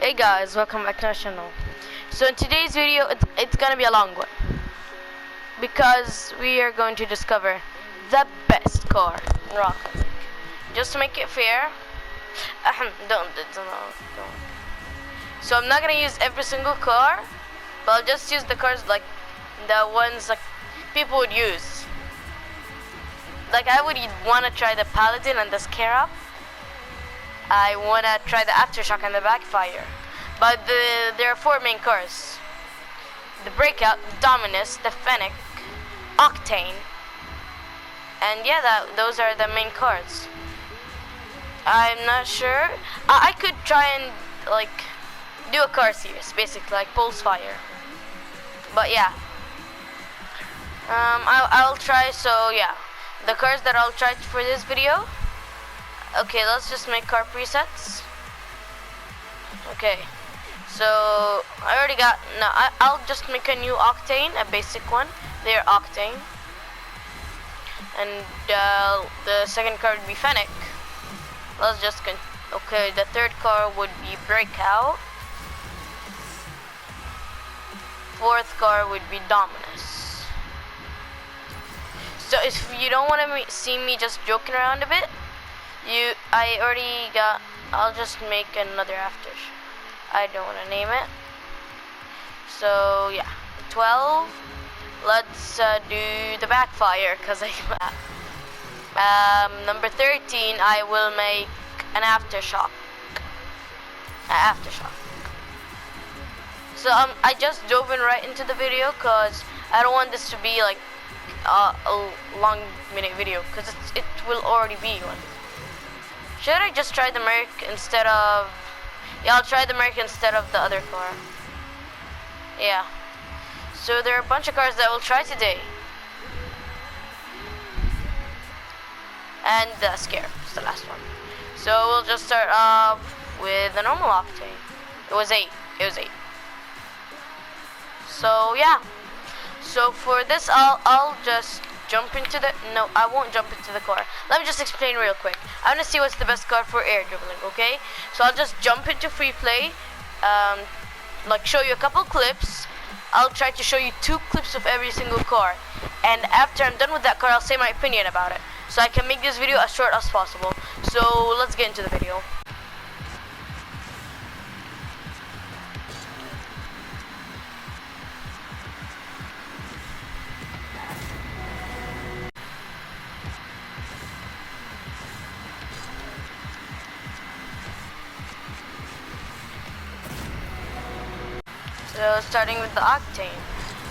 Hey guys, welcome back to our channel. So in today's video, it's gonna be a long one because we are going to discover the best car in Rocket League. Just to make it fair, don't. So I'm not gonna use every single car, but I'll just use the cars like the ones like people would use. Like I would want to try the Paladin and the Scarab. I want to try the Aftershock and the Backfire. But there are four main cars. The Breakout, the Dominus, the Fennec, Octane. And yeah, those are the main cars. I'm not sure. I could try and like do a car series, basically like Pulse Fire. But yeah. I'll try, so yeah. The cars that I'll try for this video. Okay, let's just make car presets. Okay, so I already got, no, I'll just make a new Octane, a basic one. They're Octane. And the second car would be Fennec. Let's just, okay, the third car would be Breakout. Fourth car would be Dominus. So if you don't want to see me just joking around a bit, I already got, I'll just make another Aftershock. I don't want to name it. So yeah, 12. Let's do the Backfire because number 13, I will make an Aftershock. So I just dove in right into the video because I don't want this to be like a long minute video because it will already be one. Should I just try the Merc instead of... Yeah, I'll try the Merc instead of the other car. Yeah. So there are a bunch of cars that we'll try today. And the Scarab is the last one. So we'll just start off with the normal Octane. It was 8. So yeah. So for this, I'll just jump into the... No, I won't jump into the car. Let me just explain real quick. I want to see what's the best car for air dribbling, okay? So I'll just jump into free play, like show you a couple clips. I'll try to show you 2 clips of every single car. And after I'm done with that car, I'll say my opinion about it. So I can make this video as short as possible. So let's get into the video. So starting with the Octane.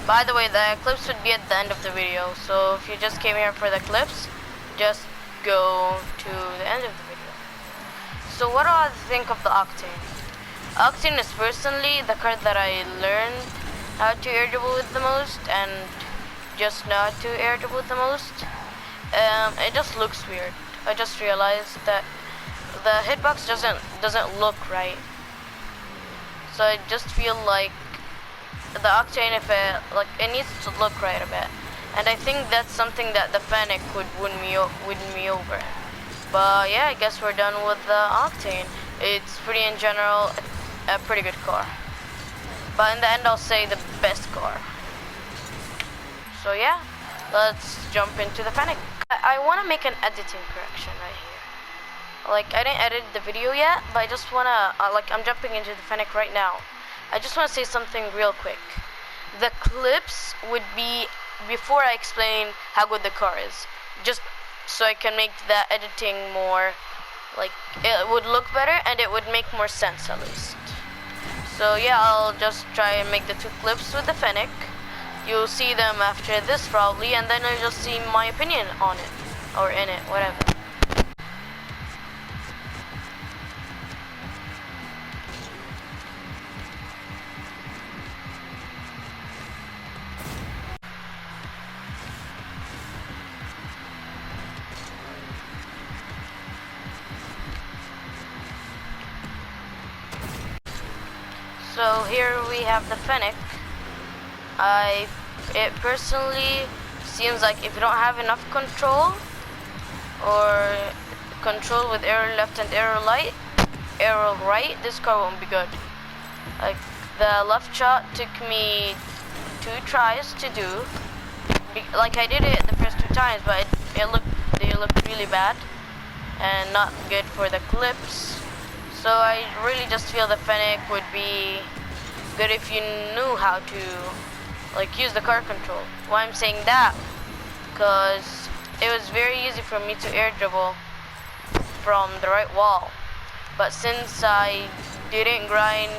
By the way, the clips would be at the end of the video, so if you just came here for the clips, just go to the end of the video. So what do I think of the Octane? Octane is personally the card that I learned how to air dribble with the most and just know how to air dribble with the most. It just looks weird. I just realized that the hitbox doesn't look right. So I just feel like the Octane, if it needs to look right a bit, and I think that's something that the Fennec would win me over. But yeah, I guess we're done with the Octane. It's pretty in general a pretty good car. But in the end, I'll say the best car. So yeah, let's jump into the Fennec. I want to make an editing correction right here. Like I didn't edit the video yet, but I just wanna I'm jumping into the Fennec right now. I just want to say something real quick. The clips would be before I explain how good the car is, just so I can make the editing more, like it would look better and it would make more sense at least. So yeah, I'll just try and make the 2 clips with the Fennec. You'll see them after this probably, and then I'll just see my opinion on it, or in it, whatever. So here we have the Fennec. It personally seems like if you don't have enough control, or control with arrow left and arrow right, this car won't be good. Like the left shot took me 2 tries to do. Like I did it the first 2 times, but they looked really bad and not good for the clips. So I really just feel the Fennec would be good if you knew how to like use the car control. Why I'm saying that? Because it was very easy for me to air dribble from the right wall. But since I didn't grind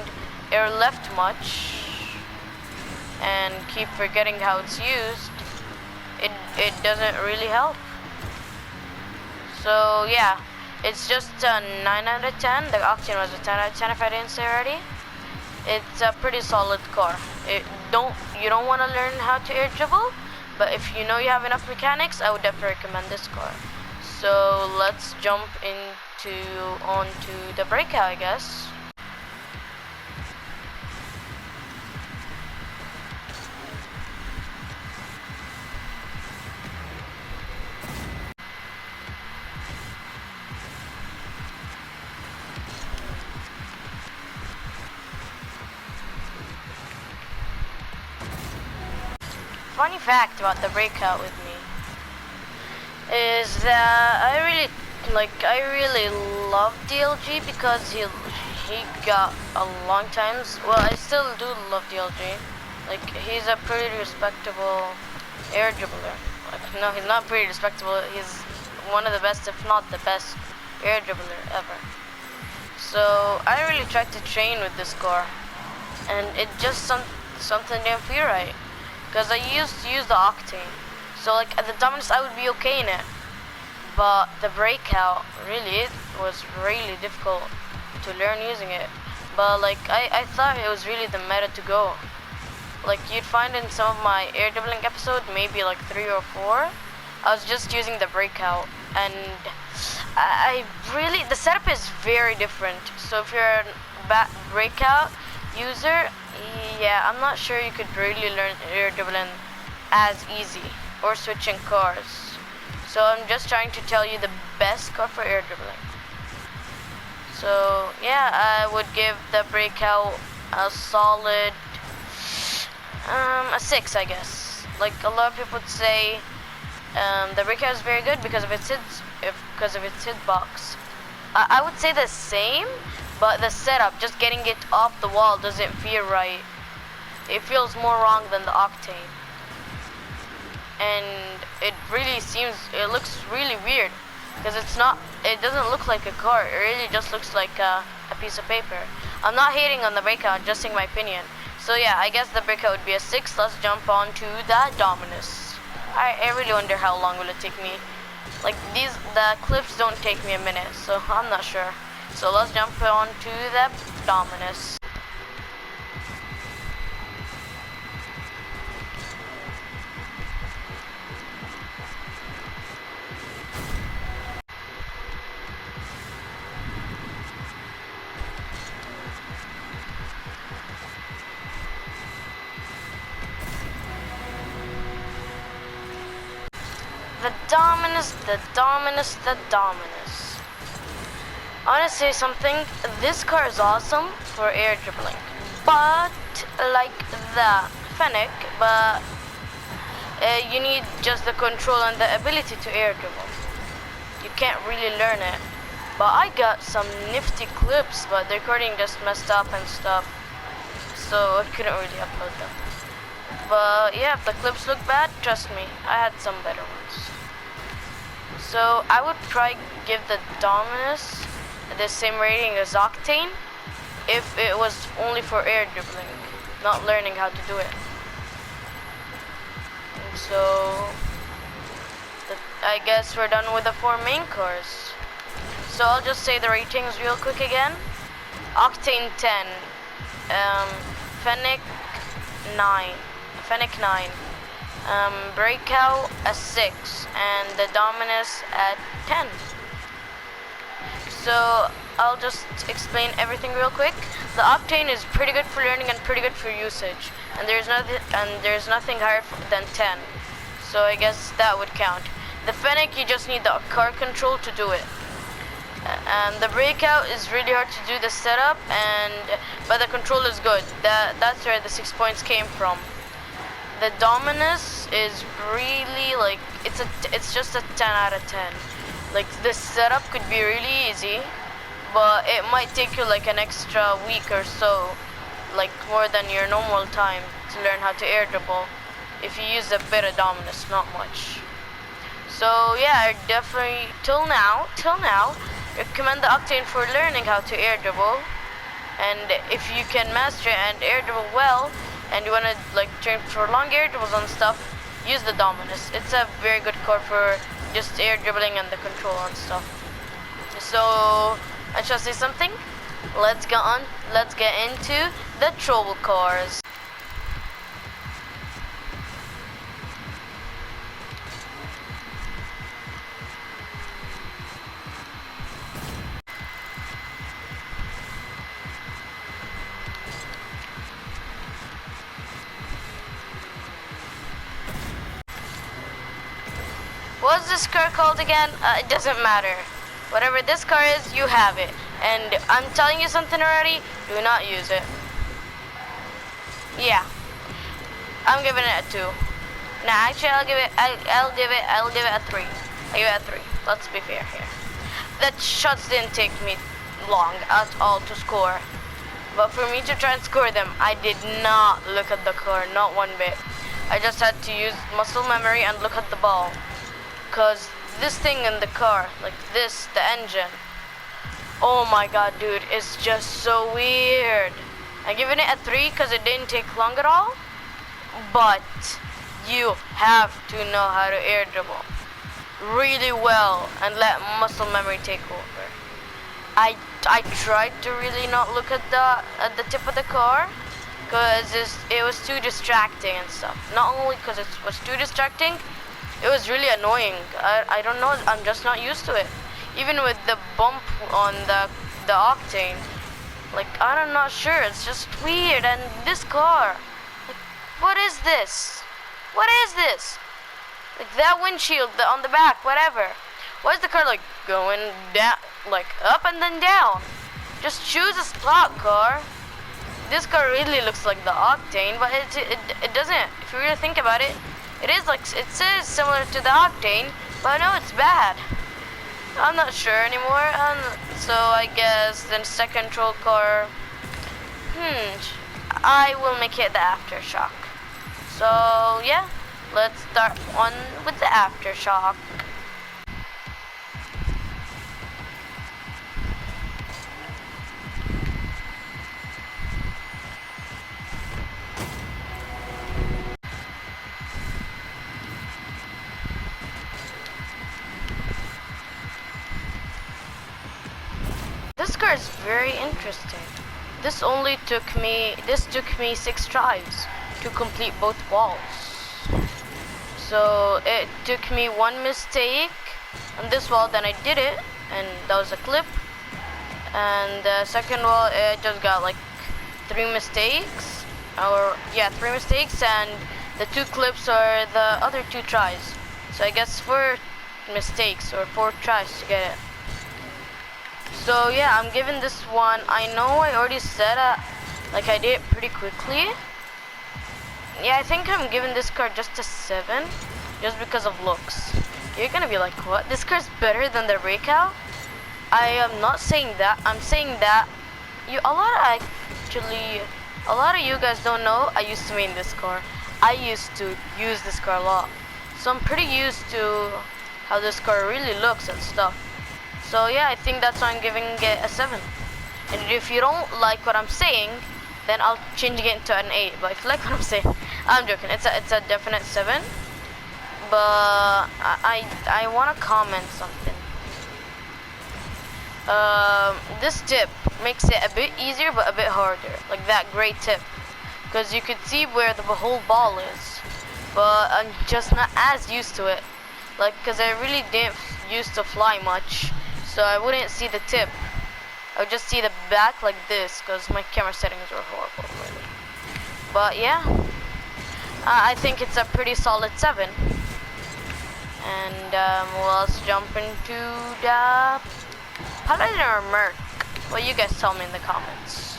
air left much and keep forgetting how it's used, it doesn't really help. So yeah, it's just a 9 out of 10. The Octane was a 10 out of 10 if I didn't say already. It's a pretty solid car. You don't want to learn how to air dribble, but if you know you have enough mechanics, I would definitely recommend this car. So let's jump onto the breakout, I guess. Funny fact about the breakout with me is that I really love DLG because he got a long times. Well, I still do love DLG. Like he's a pretty respectable air dribbler. Like no, he's not pretty respectable. He's one of the best, if not the best, air dribbler ever. So I really tried to train with this car, and it just something didn't feel right. Because I used to use the Octane, so like at the Dominus I would be okay in it, but the breakout it was really difficult to learn using it. But like I thought it was really the meta to go. Like you'd find in some of my air dribbling episode, maybe like 3 or 4, I was just using the breakout, and the setup is very different. So if you're a breakout user, yeah, I'm not sure you could really learn air dribbling as easy or switching cars. So I'm just trying to tell you the best car for air dribbling. So yeah, I would give the breakout a solid a 6, I guess. Like a lot of people would say, the breakout is very good because of its hitbox. I would say the same. But the setup, just getting it off the wall, doesn't feel right. It feels more wrong than the Octane. And it looks really weird. Because it doesn't look like a car. It really just looks like a piece of paper. I'm not hating on the breakout, I'm just saying my opinion. So yeah, I guess the breakout would be a 6. Let's jump on to the Dominus. I really wonder how long will it take me. Like the clips don't take me a minute, so I'm not sure. So let's jump on to the Dominus. The Dominus. I want to say something. This car is awesome for air dribbling, but like the Fennec, but you need just the control and the ability to air dribble. You can't really learn it. But I got some nifty clips, but the recording just messed up and stuff, so I couldn't really upload them. But yeah, if the clips look bad, trust me, I had some better ones. So I would try give the Dominus the same rating as Octane if it was only for air dribbling, not learning how to do it. And so I guess we're done with the 4 main cars. So I'll just say the ratings real quick again. Octane 10, Fennec 9, Breakout a 6, and the Dominus at 10. So I'll just explain everything real quick. The Octane is pretty good for learning and pretty good for usage, and there's nothing higher than 10. So I guess that would count. The Fennec, you just need the car control to do it. And the breakout is really hard to do the setup, but the control is good. That's where the 6 points came from. The Dominus is really like it's just a 10 out of 10. Like this setup could be really easy, but it might take you like an extra week or so, like more than your normal time to learn how to air dribble. If you use a bit of Dominus, not much. So yeah, I definitely till now recommend the Octane for learning how to air dribble. And if you can master it and air dribble well, and you wanna like train for long air dribbles and stuff, use the Dominus. It's a very good core for just air dribbling and the control and stuff. So I shall say something. Let's get into the troll cores. What's this car called again? It doesn't matter. Whatever this car is, you have it. And I'm telling you something already, do not use it. Yeah. I'm giving it a 2. Nah, actually I'll give it a 3. I give it a 3. Let's be fair here. That shots didn't take me long at all to score. But for me to try and score them, I did not look at the car, not one bit. I just had to use muscle memory and look at the ball. Cause this thing in the car, like this, the engine, oh my god dude, it's just so weird. I'm giving it a 3 because it didn't take long at all, but you have to know how to air dribble really well and let muscle memory take over. I tried to really not look at the tip of the car because it was too distracting and stuff. Not only because it was too distracting, it was really annoying. I don't know, I'm just not used to it. Even with the bump on the Octane, like I'm not sure, it's just weird. And this car, like, what is this? What is this? Like that windshield on the back, whatever. Why is the car like going down, like up and then down? Just choose a slot car. This car really looks like the Octane, but it doesn't. If you really think about it, it is similar to the Octane, but no, it's bad. I'm not sure anymore. So I guess the second troll car, I will make it the Aftershock. So yeah, let's start on with the Aftershock. This car is very interesting. This took me 6 tries to complete both walls. So it took me 1 mistake on this wall, then I did it, and that was a clip. And the second wall, it just got like 3 mistakes, 3 mistakes, and the 2 clips are the other 2 tries. So I guess 4 mistakes or 4 tries to get it. So yeah, I'm giving this one, I know I already said like I did it pretty quickly. Yeah, I think I'm giving this car just a 7, just because of looks. You're gonna be like, what? This car's better than the Breakout? I am not saying that. I'm saying that a lot of you guys don't know I used to main this car. I used to use this car a lot. So I'm pretty used to how this car really looks and stuff. So yeah, I think that's why I'm giving it a 7. And if you don't like what I'm saying, then I'll change it into an 8. But if you like what I'm saying, I'm joking. It's a definite 7. But I want to comment something. This tip makes it a bit easier but a bit harder. Like that gray tip. Because you could see where the whole ball is. But I'm just not as used to it. Like, because I really didn't used to fly much. So I wouldn't see the tip. I would just see the back like this because my camera settings were horrible, really. But yeah, I think it's a pretty solid 7. And let's jump into the Paladin or Merc? Well, you guys tell me in the comments.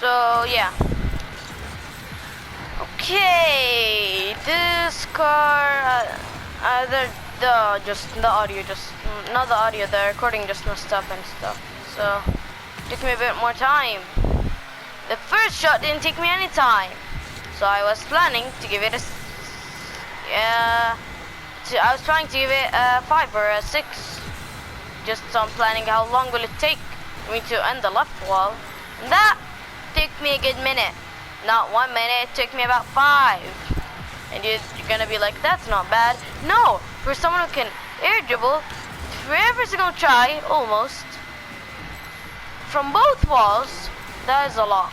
So yeah. Okay, this car, just the audio, just not the audio, the recording just messed up and stuff. So took me a bit more time. The first shot didn't take me any time, so I was planning to give it a, I was trying to give it a 5 or a 6. Just on planning how long will it take me to end the left wall. And that took me a good minute. Not 1 minute, it took me about 5. And you're gonna be like, that's not bad. No, for someone who can air dribble for every single try, almost, from both walls, that is a lot.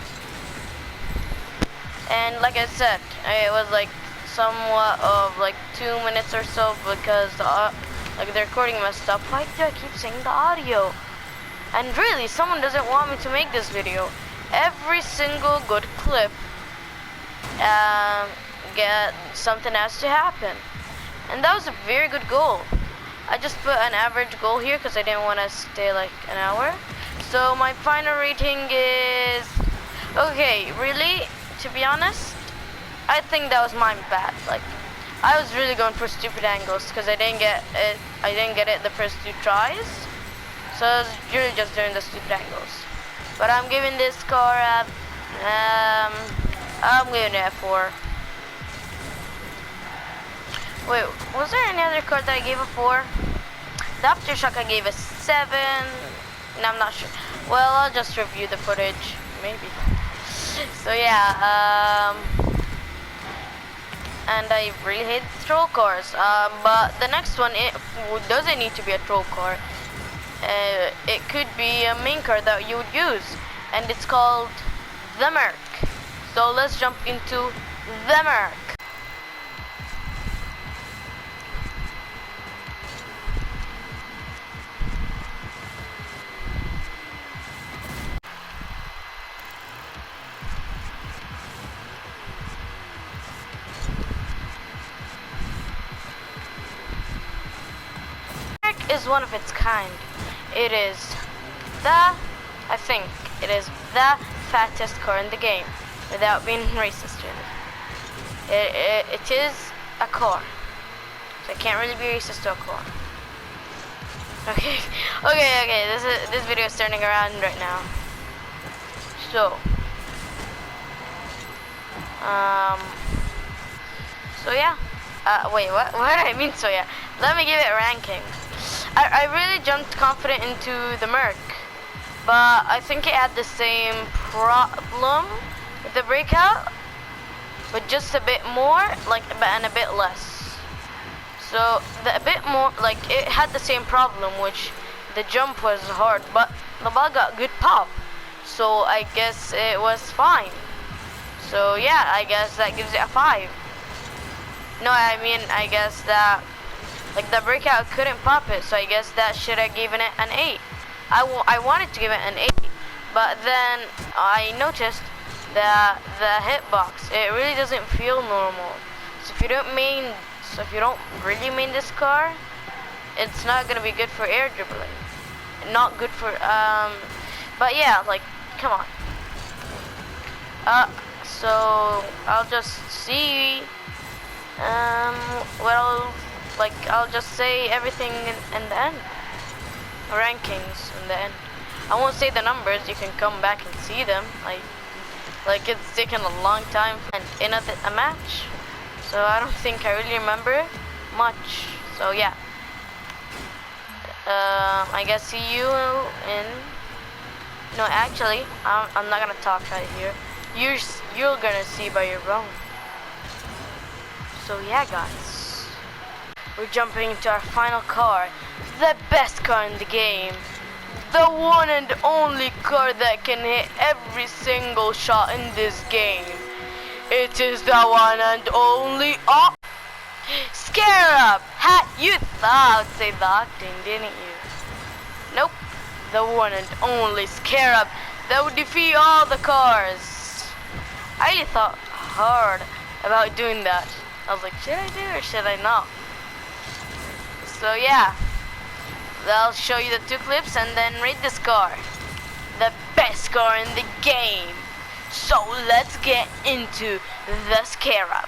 And like I said, it was like somewhat of like 2 minutes or so because like the recording messed up. Why do I keep saying the audio? And really, someone doesn't want me to make this video. Every single good clip, something has to happen. And that was a very good goal. I just put an average goal here because I didn't want to stay like an hour. So my final rating is, okay, really, to be honest, I think that was my bad. Like, I was really going for stupid angles because I didn't get it the first 2 tries. So I was really just doing the stupid angles. But I'm giving this car a, I'm giving it a 4. Wait, was there any other car that I gave a 4? The Aftershock I gave a 7. No, I'm not sure. Well, I'll just review the footage, maybe. So yeah, and I really hate troll cars. But the next one, it doesn't need to be a troll car. It could be a main car that you would use, and it's called the Merc. So let's jump into the Merc. Merc is one of its kind. It is I think it is the fattest car in the game, without being racist really. It is a car, so I can't really be racist to a car. Okay, this video is turning around right now. So, so yeah. Wait, what did I mean? So yeah, let me give it a ranking. I really jumped confident into the Merc, but I think it had the same problem with the breakout, but just a bit more, and a bit less. So a bit more, like it had the same problem, which the jump was hard, but the ball got good pop, so I guess it was fine. So yeah, I guess that gives it a 5. No, I mean, I guess that, like, the breakout couldn't pop it, so I guess that should have given it an 8. I wanted to give it an 8, but then I noticed that the hitbox, it really doesn't feel normal. So if you don't really main this car, it's not gonna be good for air dribbling. Not good for, but yeah, like, come on. So I'll just see. Well, like, I'll just say everything in the end. Rankings in the end. I won't say the numbers, you can come back and see them. Like it's taken a long time and in a match. So I don't think I really remember much. So yeah. I guess see you in... No, actually, I'm not gonna talk right here. You're gonna see by your own. So yeah, guys, we're jumping into our final car, the best car in the game, the one and only car that can hit every single shot in this game. It is the one and only Scarab! You thought I'd say the Octane, didn't you? Nope. The one and only Scarab that would defeat all the cars. I really thought hard about doing that. I was like, should I do it or should I not? So yeah, I'll show you the 2 clips and then rate this car. The best car in the game. So let's get into the Scarab.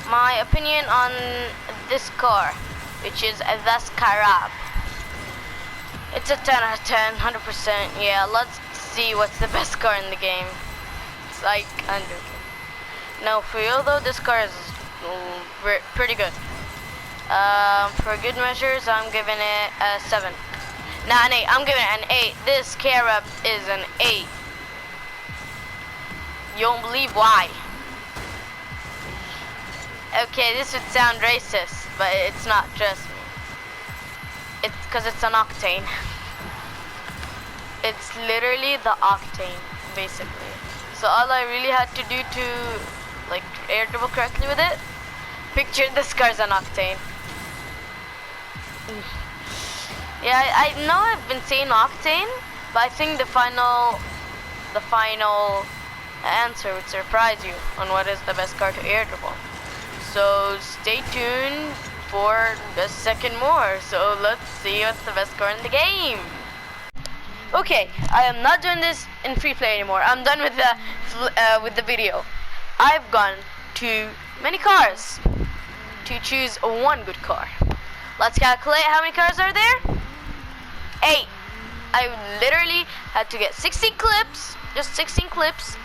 My opinion on this car, which is the Scarab. It's a 10 out of 10, 100%. Yeah, let's see what's the best car in the game. It's like, I'm joking. No, for real though, this car is pretty good. For good measures, I'm giving it a 7. Nah, an 8. I'm giving it an 8. This Scarab is an 8. You won't believe why. Okay, this would sound racist, but it's not, trust me. It's because it's an Octane. It's literally the Octane, basically. So all I really had to do to, like, air dribble correctly with it, picture this car's an Octane. Yeah, I know I've been saying Octane, but I think the final answer would surprise you on what is the best car to air dribble. So stay tuned for a second more. So let's see what's the best car in the game. Okay, I am not doing this in free play anymore. I'm done with the video. I've gone to many cars to choose one good car. Let's calculate how many cars are there. 8. I literally had to get 16 clips, just 16 clips,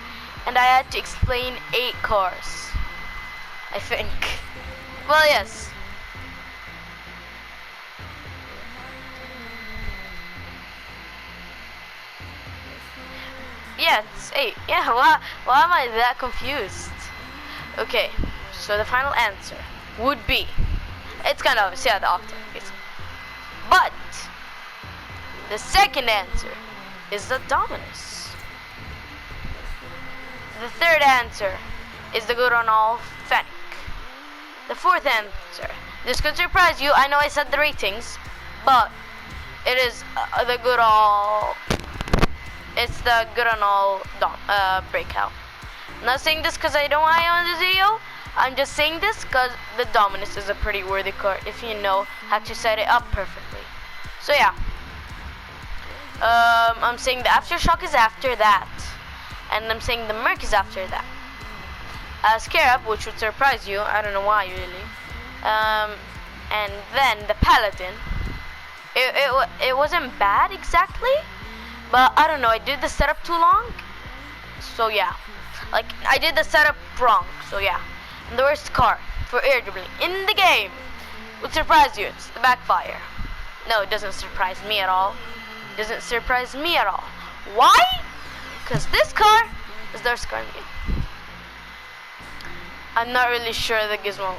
and I had to explain 8 cars. I think. Well, yes. Yeah, it's 8. Yeah, why am I that confused? Okay, so the final answer would be, it's kind of obvious, yeah, the Octane, basically. But the second answer is the Dominus. The third answer is the good on all Fennec. The fourth answer, this could surprise you, I know I said the ratings, but it is the good all, it's the good on all Breakout. I'm not saying this because I don't want it on the video, I'm just saying this because the Dominus is a pretty worthy car if you know how to set it up perfectly. So yeah, I'm saying the Aftershock is after that, and I'm saying the Merc is after that. Scarab, which would surprise you, I don't know why really, and then the Paladin. It wasn't bad exactly, but I don't know, I did the setup too long, so yeah, like I did the setup wrong, so yeah. And the worst car for air dribbling in the game would surprise you, it's the Backfire. No, it doesn't surprise me at all. It doesn't surprise me at all. Why? Because this car is the worst car in the game. I'm not really sure the Gizmo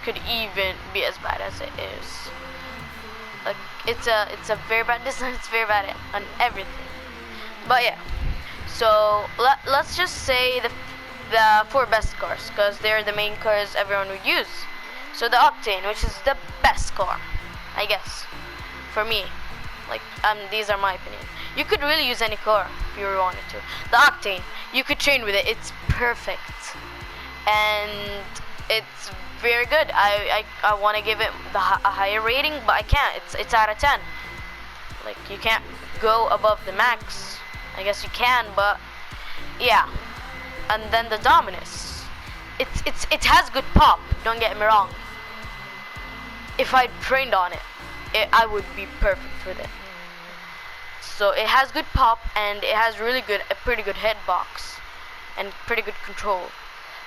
could even be as bad as it is. Like it's a very bad design. It's very bad on everything. But yeah, so let's just say the 4 best cars, because they're the main cars everyone would use. So the Octane, which is the best car, I guess, for me. Like these are my opinion. You could really use any car if you wanted to. The Octane, you could train with it. It's perfect. And it's very good. I want to give it a higher rating, but I can't. It's out of 10. Like you can't go above the max. I guess you can, but yeah. And then the Dominus. It has good pop. Don't get me wrong. If I trained on it, I would be perfect with it. So it has good pop and it has a pretty good head box and pretty good control.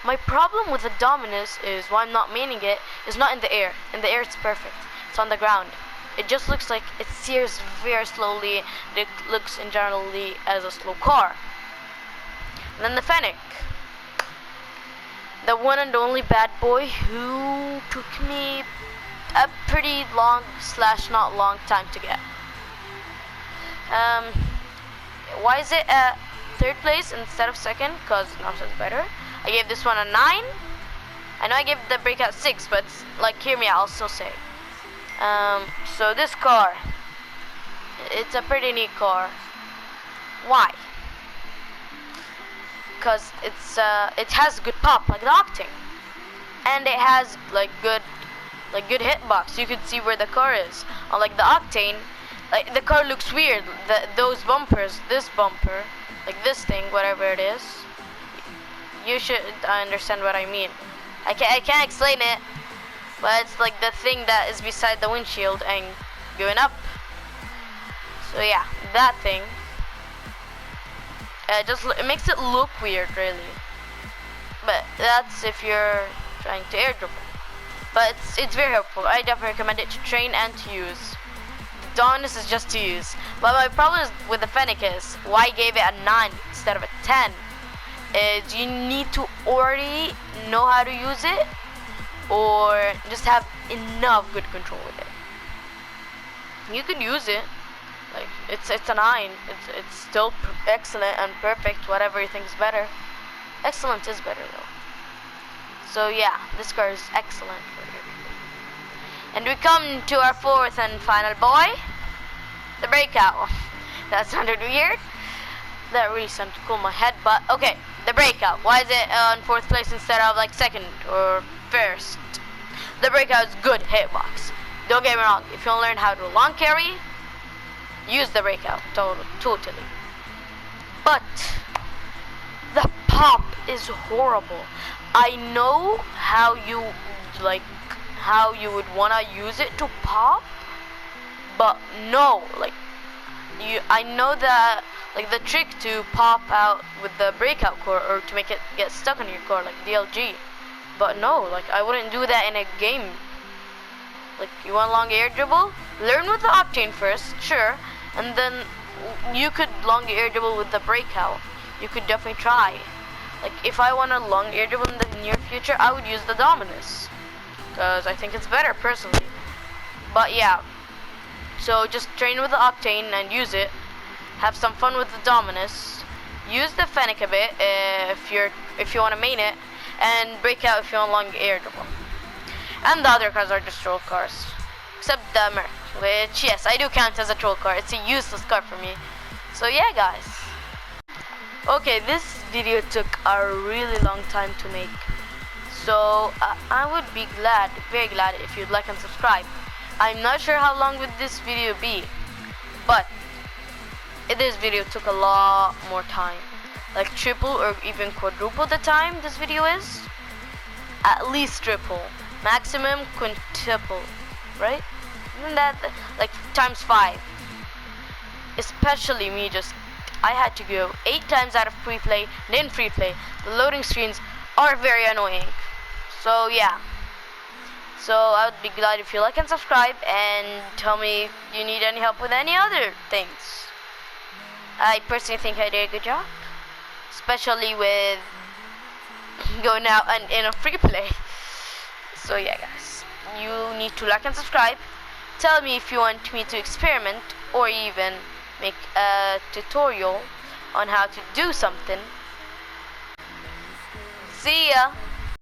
My problem with the Dominus is why I'm not maining it is not in the air. In the air it's perfect. It's on the ground. It just looks like it steers very slowly. It looks in generally as a slow car. And then the Fennec, the one and only bad boy who took me a pretty long / not long time to get. Why is it at 3rd place instead of 2nd? Because Nonsense better. I gave this one a 9. I know I gave the Breakout 6, but like, hear me out, I'll still say. So this car, it's a pretty neat car. Why? Because it has good pop, like the Octane, and it has like good hitbox. You can see where the car is. Unlike the Octane, like the car looks weird. Those bumpers, this bumper, like this thing, whatever it is. You should understand what I mean. I can't explain it, but it's like the thing that is beside the windshield and going up. So yeah, that thing. It makes it look weird, really. But that's if you're trying to air dribble. But it's very helpful. I definitely recommend it to train and to use. The Dominus is just to use. But my problem is with the Fennec is why I gave it a 9 instead of a 10. Is you need to already know how to use it, or just have enough good control with it. You could use it. Like it's a 9. It's still excellent and perfect. Whatever you think is better. Excellent is better though. So yeah, this car is excellent for everything. And we come to our 4th and final boy, the Breakout. That sounded weird. That really sounded cool in my head, but okay. The Breakout. Why is it on 4th place instead of like 2nd or 1st? The Breakout is good hitbox. Don't get me wrong. If you want to learn how to long carry, use the Breakout. Totally. But the pop is horrible. I know how you would wanna use it to pop, but no, I know that like the trick to pop out with the Breakout core, or to make it get stuck on your core like DLG, but no, like I wouldn't do that in a game. Like, you want long air dribble? Learn with the Octane first, sure, and then you could long air dribble with the Breakout. You could definitely try. Like, if I want a long air dribble in the near future, I would use the Dominus, because I think it's better personally. But yeah, so just train with the Octane and use it. Have some fun with the Dominus. Use the Fennec a bit if you want to main it, and Breakout if you want long air dribble. And the other cars are just troll cars, except the Merc, which yes, I do count as a troll car. It's a useless car for me. So yeah, guys. Okay, this video took a really long time to make, so I would be very glad if you'd like and subscribe. I'm not sure how long would this video be, but this video took a lot more time, like triple or even quadruple the time this video is. At least triple, maximum quintuple, right? Isn't that like times 5? Especially me, I had to go 8 times out of free play, and in free play the loading screens are very annoying. So yeah, so I would be glad if you like and subscribe, and tell me if you need any help with any other things. I personally think I did a good job, especially with going out and in a free play. So yeah, guys, you need to like and subscribe. Tell me if you want me to experiment or even make a tutorial on how to do something. See ya!